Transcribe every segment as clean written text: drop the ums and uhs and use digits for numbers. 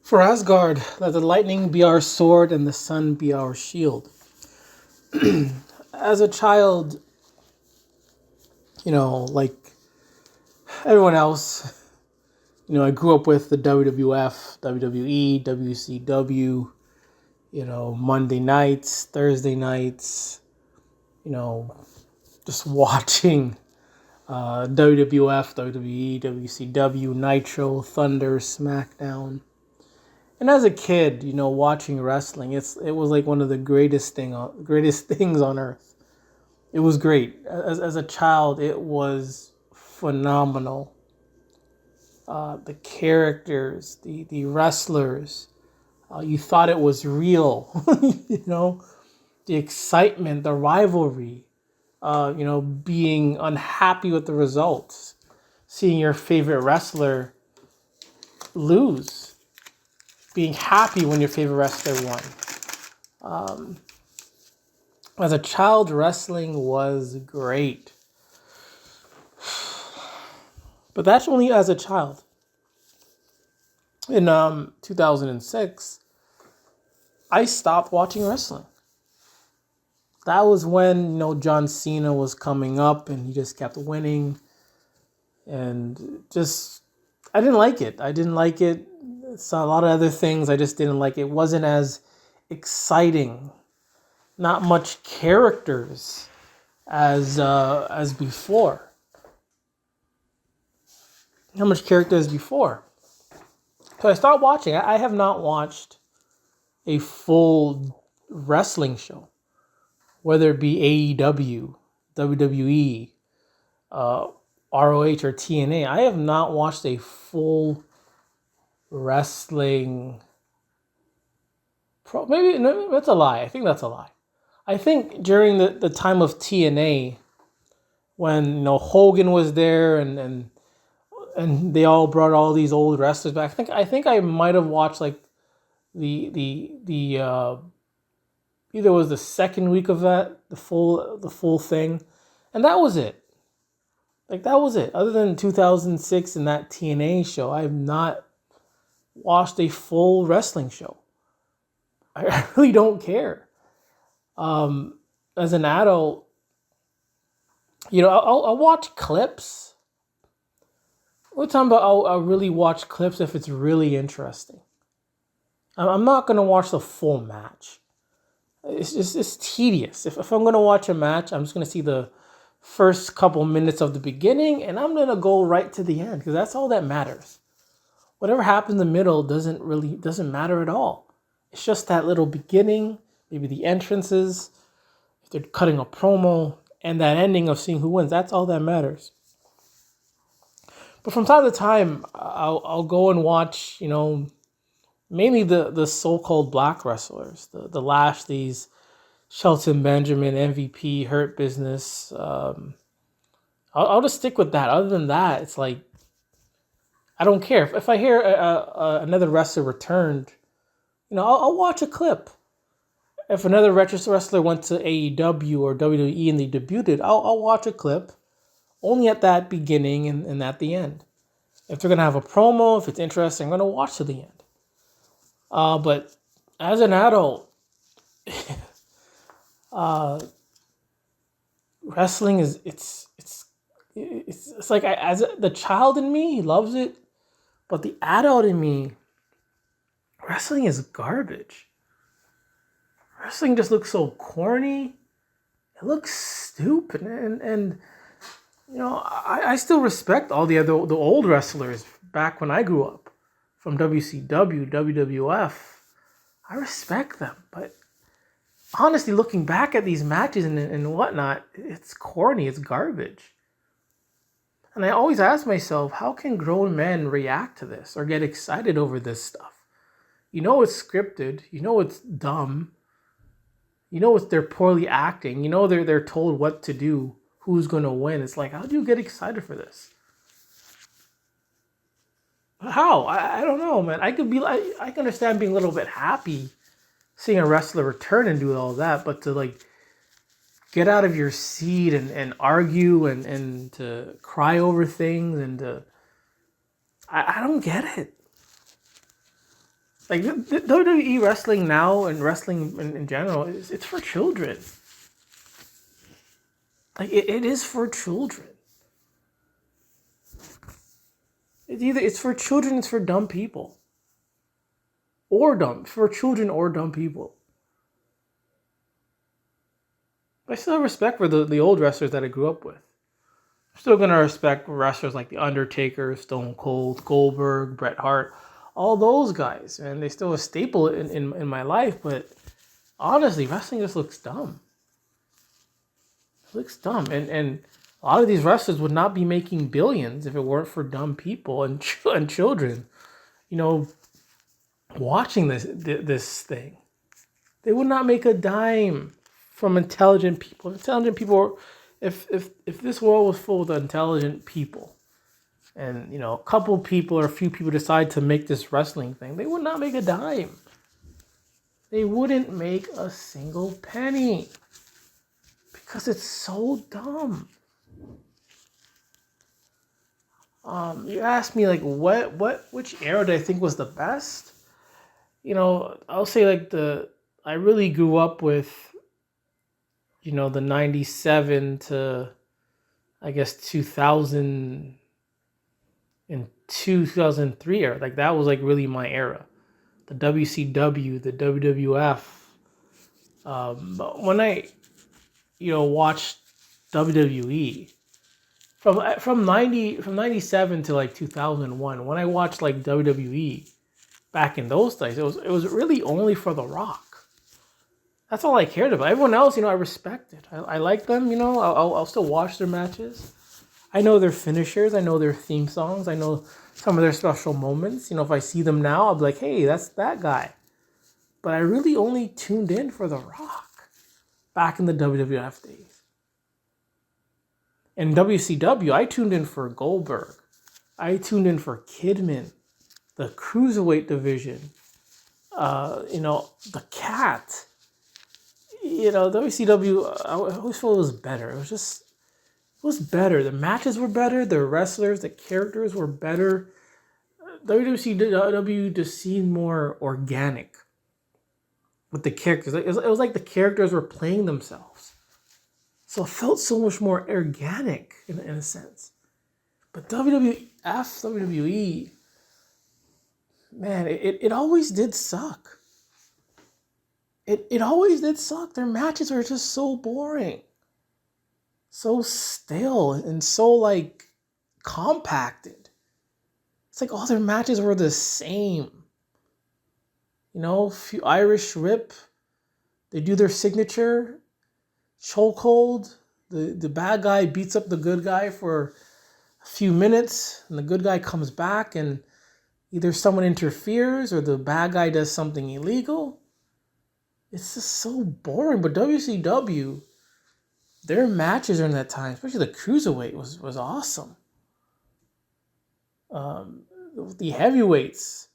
For Asgard, let the lightning be our sword and the sun be our shield. As a child, like everyone else, I grew up with the WWF, WWE, WCW, Monday nights, Thursday nights, just watching WWF, WWE, WCW, Nitro, Thunder, SmackDown. And as a kid, watching wrestling, it was like one of the greatest things on earth. It was great. As a child, it was phenomenal. The characters, the wrestlers, you thought it was real. The excitement, the rivalry, being unhappy with the results, seeing your favorite wrestler lose, being happy when your favorite wrestler won. As a child, wrestling was great. But that's only as a child. In 2006, I stopped watching wrestling. That was when, John Cena was coming up and he just kept winning. And I didn't like it. Saw a lot of other things I just didn't like. It wasn't as exciting. Not much characters as before. Not much characters before. So I stopped watching. I have not watched a full wrestling show, whether it be AEW, WWE, ROH, or TNA. I have not watched a full wrestling. Maybe no, that's a lie. I think that's a lie. I think during the time of TNA, when Hogan was there and they all brought all these old wrestlers back. I think I might have watched like the either it was the second week of that, the full thing, and that was it. Like that was it. Other than 2006 and that TNA show, I have not watched a full wrestling show. I really don't care. As an adult, I'll watch clips. We're talking about I'll really watch clips if it's really interesting. I'm not going to watch the full match. It's tedious. If I'm going to watch a match, I'm just going to see the first couple minutes of the beginning and I'm going to go right to the end because that's all that matters. Whatever happens in the middle doesn't matter at all. It's just that little beginning, maybe the entrances, if they're cutting a promo, and that ending of seeing who wins. That's all that matters. But from time to time, I'll go and watch, mainly the so-called black wrestlers, the Lashley's, Shelton Benjamin, MVP, Hurt Business. I'll just stick with that. Other than that, it's like, I don't care. If I hear another wrestler returned, I'll watch a clip. If another wrestler went to AEW or WWE and they debuted, I'll watch a clip. Only at that beginning and at the end. If they're going to have a promo, if it's interesting, I'm going to watch to the end. But as an adult, wrestling is it's like as the child in me loves it, but the adult in me, wrestling is garbage. Wrestling just looks so corny. It looks stupid, and I still respect all the old wrestlers back when I grew up, from WCW, WWF. I respect them, but honestly, looking back at these matches and whatnot, it's corny, it's garbage. And I always ask myself, how can grown men react to this or get excited over this stuff? It's scripted. It's dumb. They're poorly acting. They're told what to do, who's going to win. It's like, how do you get excited for this? How? I don't know, man. I can understand being a little bit happy seeing a wrestler return and do all that, but to like get out of your seat and argue and to cry over things and I don't get it. Like the WWE wrestling now and wrestling in general, it's for children. Like it is for children. It's for children, it's for dumb people. Or dumb. For children or dumb people. I still have respect for the old wrestlers that I grew up with. I'm still gonna respect wrestlers like The Undertaker, Stone Cold, Goldberg, Bret Hart, all those guys, and they still a staple in my life, but honestly, wrestling just looks dumb. It looks dumb. And a lot of these wrestlers would not be making billions if it weren't for dumb people and children, you know, watching this thing. They would not make a dime from intelligent people. If this world was full of intelligent people, and a couple people or a few people decide to make this wrestling thing, they would not make a dime. They wouldn't make a single penny because it's so dumb. You asked me like which era do I think was the best? I'll say like I really grew up with the 97 to I guess 2000 and 2003 era. Like that was like really my era. The WCW, the WWF. But when I watched WWE from 97 to like 2001, when I watched like WWE back in those days, it was really only for The Rock. That's all I cared about. Everyone else, I respected. I like them. I'll still watch their matches. I know their finishers. I know their theme songs. I know some of their special moments. If I see them now, I'll be like, hey, that's that guy. But I really only tuned in for The Rock back in the WWF days. In WCW, I tuned in for Goldberg. I tuned in for Kidman, the Cruiserweight division, the Cat. WCW, I always felt it was better. It was better. The matches were better. The wrestlers, the characters were better. WCW just seemed more organic with the characters. It was like the characters were playing themselves. So it felt so much more organic in a sense. But WWE, man, it always did suck. It always did suck. Their matches were just so boring. So stale and so like compacted. It's like all their matches were the same. Few Irish Rip. They do their signature chokehold. The bad guy beats up the good guy for a few minutes, and the good guy comes back, and either someone interferes or the bad guy does something illegal. It's just so boring. But WCW, their matches during that time, especially the Cruiserweight, was awesome. The heavyweights,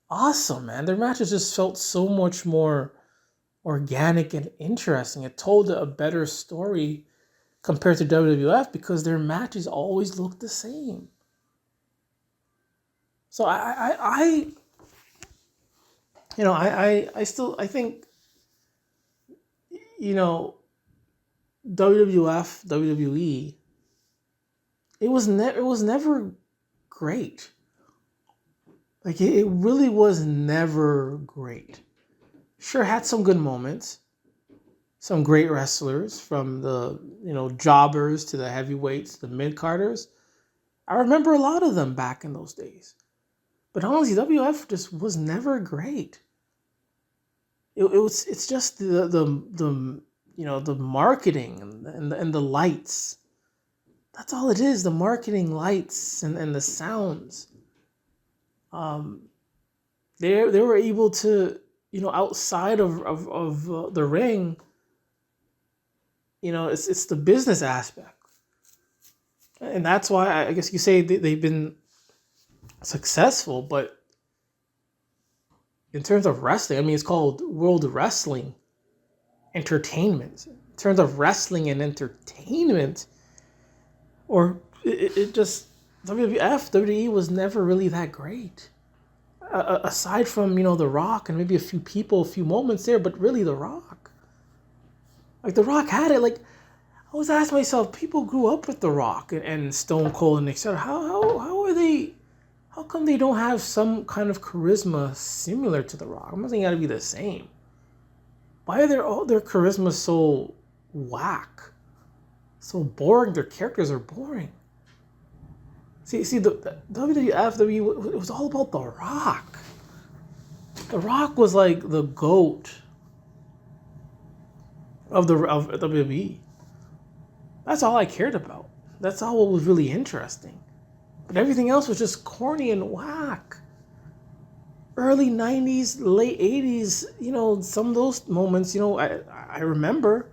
awesome, man. Their matches just felt so much more organic and interesting. It told a better story compared to WWF because their matches always looked the same. So I think WWF, WWE, it was never great. Like it really was never great. Sure had some good moments, some great wrestlers from the jobbers to the heavyweights, the mid carders. I remember a lot of them back in those days. But honestly, WWF just was never great. It's just the marketing and the lights. That's all it is. The marketing, lights, and the sounds. They were able to outside of the ring. It's the business aspect, and that's why I guess you say they've been successful. But in terms of wrestling, I mean, it's called World Wrestling Entertainment. In terms of wrestling and entertainment, or it just WWF, WWE was never really that great. aside from, The Rock and maybe a few people, a few moments there, but really The Rock. Like, The Rock had it. Like, I was asking myself, people grew up with The Rock and Stone Cold and etc. How are they? How come they don't have some kind of charisma similar to The Rock? I'm not saying it got to be the same. Why are all their charisma so whack, so boring? Their characters are boring. See, the WWF, it was all about The Rock. The Rock was like the GOAT of WWE. That's all I cared about. That's all what was really interesting. But everything else was just corny and whack. Early 90s, late 80s, some of those moments, I remember.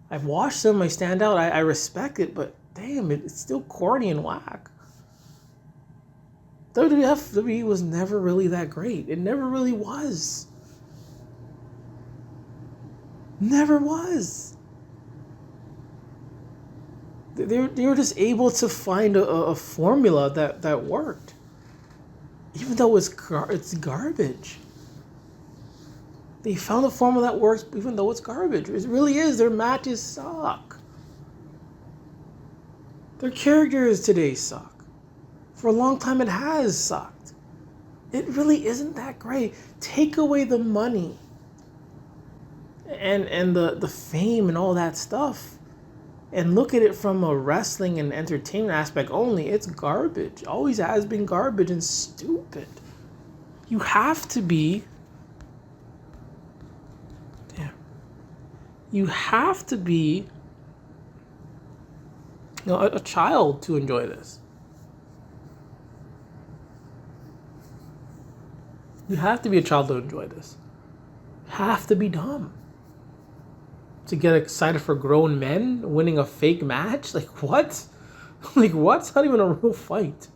I've watched them, I stand out, I respect it, but damn, it's still corny and whack. WWE was never really that great. It never really was. Never was. They were just able to find a formula that worked. Even though it's garbage. They found a formula that works even though it's garbage. It really is. Their matches suck. Their characters today suck. For a long time, it has sucked. It really isn't that great. Take away the money and the fame and all that stuff, and look at it from a wrestling and entertainment aspect only. It's garbage. Always has been garbage and stupid. You have to be. Yeah. You have to be. A child to enjoy this. You have to be a child to enjoy this. You have to be dumb to get excited for grown men winning a fake match. Like, what? Like, what? It's not even a real fight.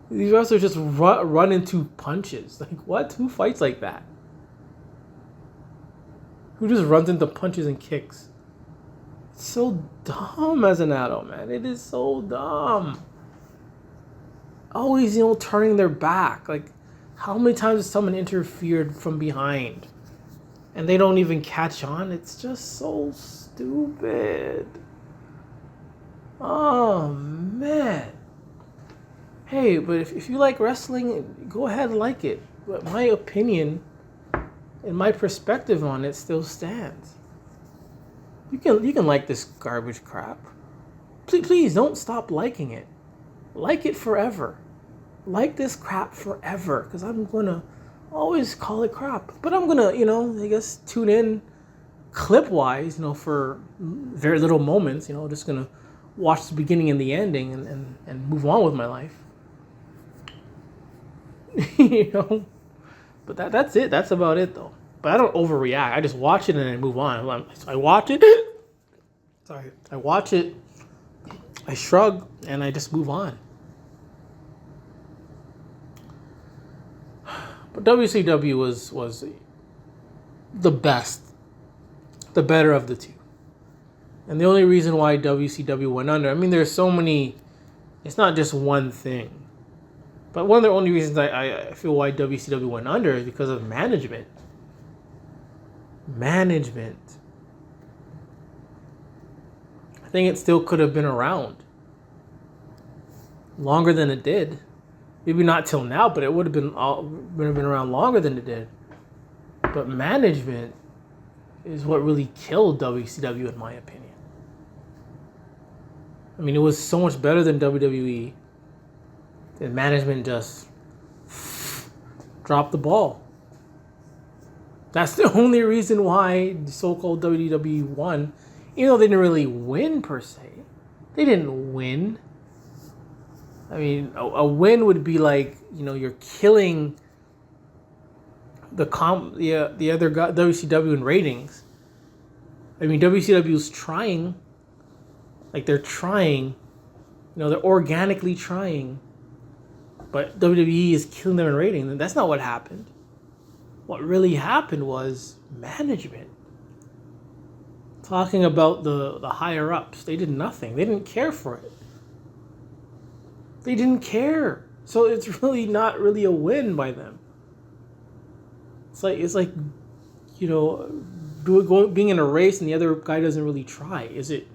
These wrestlers just run into punches. Like, what? Who fights like that? Who just runs into punches and kicks? It's so dumb as an adult, man. It is so dumb. Always, turning their back. Like, how many times has someone interfered from behind and they don't even catch on? It's just so stupid. Oh, man. Hey, but if you like wrestling, go ahead and like it. But my opinion and my perspective on it still stands. You can like this garbage crap. Please don't stop liking it. Like it forever. Like this crap forever, because I'm gonna always call it crap. But I'm gonna, I guess tune in clip-wise, for very little moments, just gonna watch the beginning and the ending and move on with my life. But that's it. That's about it, though. But I don't overreact. I just watch it and I move on. I watch it. Sorry. I watch it. I shrug and I just move on. But WCW was the best, the better of the two. And the only reason why WCW went under, there's so many, it's not just one thing. But one of the only reasons I feel why WCW went under is because of management. Management. I think it still could have been around longer than it did. Maybe not till now, but it would have been around longer than it did. But management is what really killed WCW, in my opinion. It was so much better than WWE. And management just dropped the ball. That's the only reason why the so-called WWE won, even though they didn't really win per se. They didn't win. A win would be like, you're killing the other WCW in ratings. WCW's trying, like they're trying, they're organically trying, but WWE is killing them in ratings, and that's not what happened. What really happened was management. Talking about the higher ups, they did nothing. They didn't care for it. They didn't care. So it's really not really a win by them. It's like being in a race and the other guy doesn't really try. Is it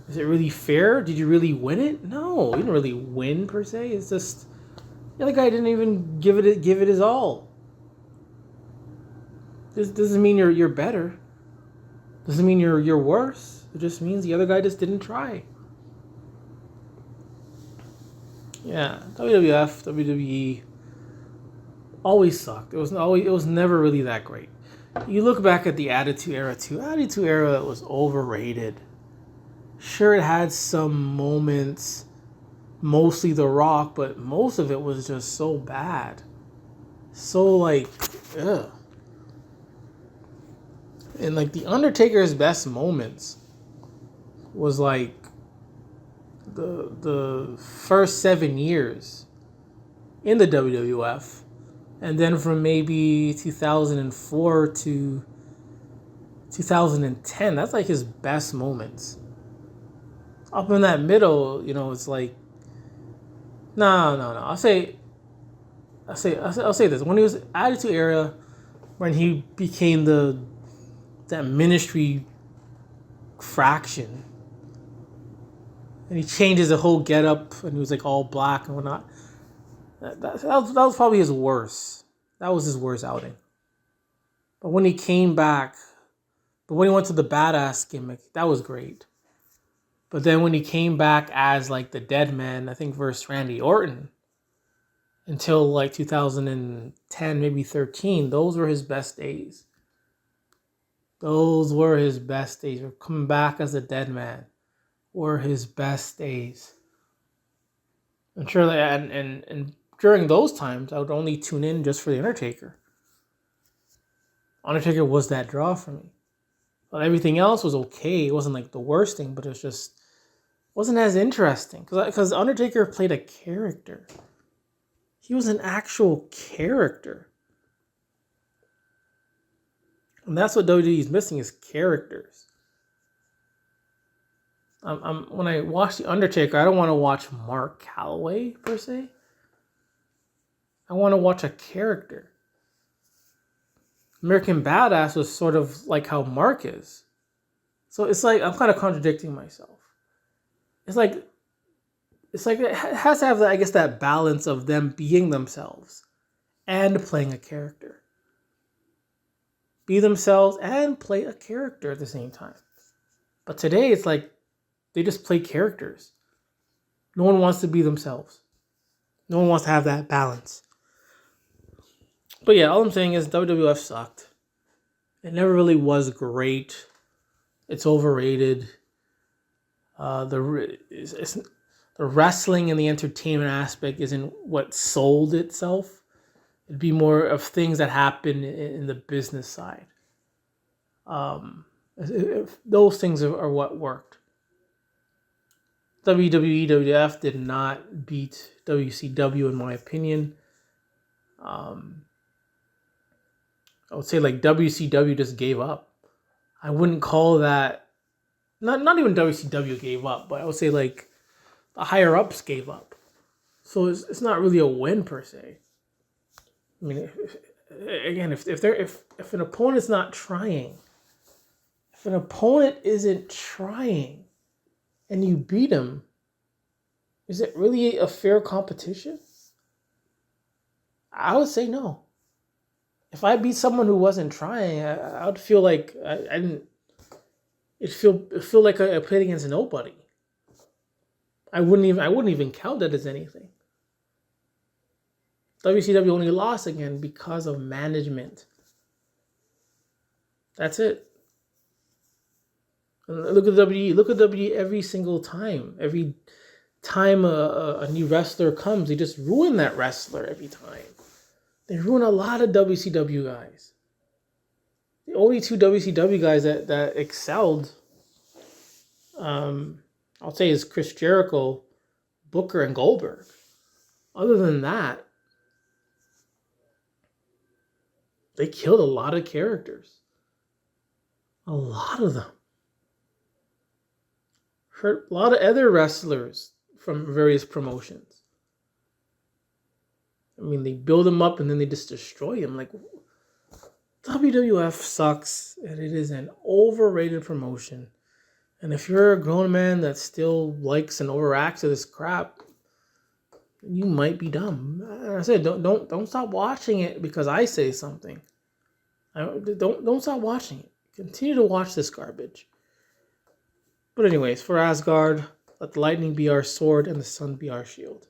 really fair? Did you really win it? No, you didn't really win per se. It's just the other guy didn't even give it his all. This doesn't mean you're better. Doesn't mean you're worse. It just means the other guy just didn't try. Yeah, WWF, WWE always sucked. It was never really that great. You look back at the Attitude Era too. Attitude Era was overrated. Sure, it had some moments, mostly The Rock, but most of it was just so bad. So like, ugh. And like the Undertaker's best moments was like the first 7 years in the WWF, and then from maybe 2004 to 2010, that's like his best moments. Up in that middle, it's like no. I'll say this: when he was Attitude Era, when he became that ministry fraction, and he changes the whole getup, and he was like all black and whatnot. That was probably his worst. That was his worst outing. But when he came back, when he went to the badass gimmick, that was great. But then when he came back as like the dead man, I think versus Randy Orton, until like 2010, maybe 13, those were his best days. Those were his best days. Coming back as a dead man were his best days. I'm sure that, and during those times, I would only tune in just for the Undertaker. Undertaker was that draw for me. But everything else was okay. It wasn't like the worst thing, but it just wasn't as interesting. Because Undertaker played a character. He was an actual character. And that's what WWE is missing, is characters. When I watch The Undertaker, I don't want to watch Mark Calloway, per se. I want to watch a character. American Badass was sort of like how Mark is. So it's like, I'm kind of contradicting myself. It's like it has to have, I guess, that balance of them being themselves and playing a character. Be themselves and play a character at the same time. But today, it's like they just play characters. No one wants to be themselves. No one wants to have that balance. But yeah, all I'm saying is WWF sucked. It never really was great. It's overrated. The wrestling and the entertainment aspect isn't what sold itself. It'd be more of things that happen in the business side. If those things are what worked. WWE, WWF did not beat WCW in my opinion. I would say like WCW just gave up. I wouldn't call that, not even WCW gave up, but I would say like the higher ups gave up. So it's not really a win per se. I mean, if an opponent's not trying, if an opponent isn't trying, and you beat him, is it really a fair competition? I would say no. If I beat someone who wasn't trying, I would feel like I didn't. It feel like I played against nobody. I wouldn't even count that as anything. WCW only lost again because of management. That's it. Look at WWE. Look at WWE every single time. Every time a new wrestler comes, they just ruin that wrestler every time. They ruin a lot of WCW guys. The only two WCW guys that excelled, I'll say, is Chris Jericho, Booker, and Goldberg. Other than that, they killed a lot of characters. A lot of them. Hurt a lot of other wrestlers from various promotions. I mean, they build him up and then they just destroy him. Like, WWF sucks, and it is an overrated promotion. And if you're a grown man that still likes and overacts to this crap, you might be dumb. I said, don't stop watching it because I say something. Don't stop watching it. Continue to watch this garbage. But anyways, for Asgard, let the lightning be our sword and the sun be our shield.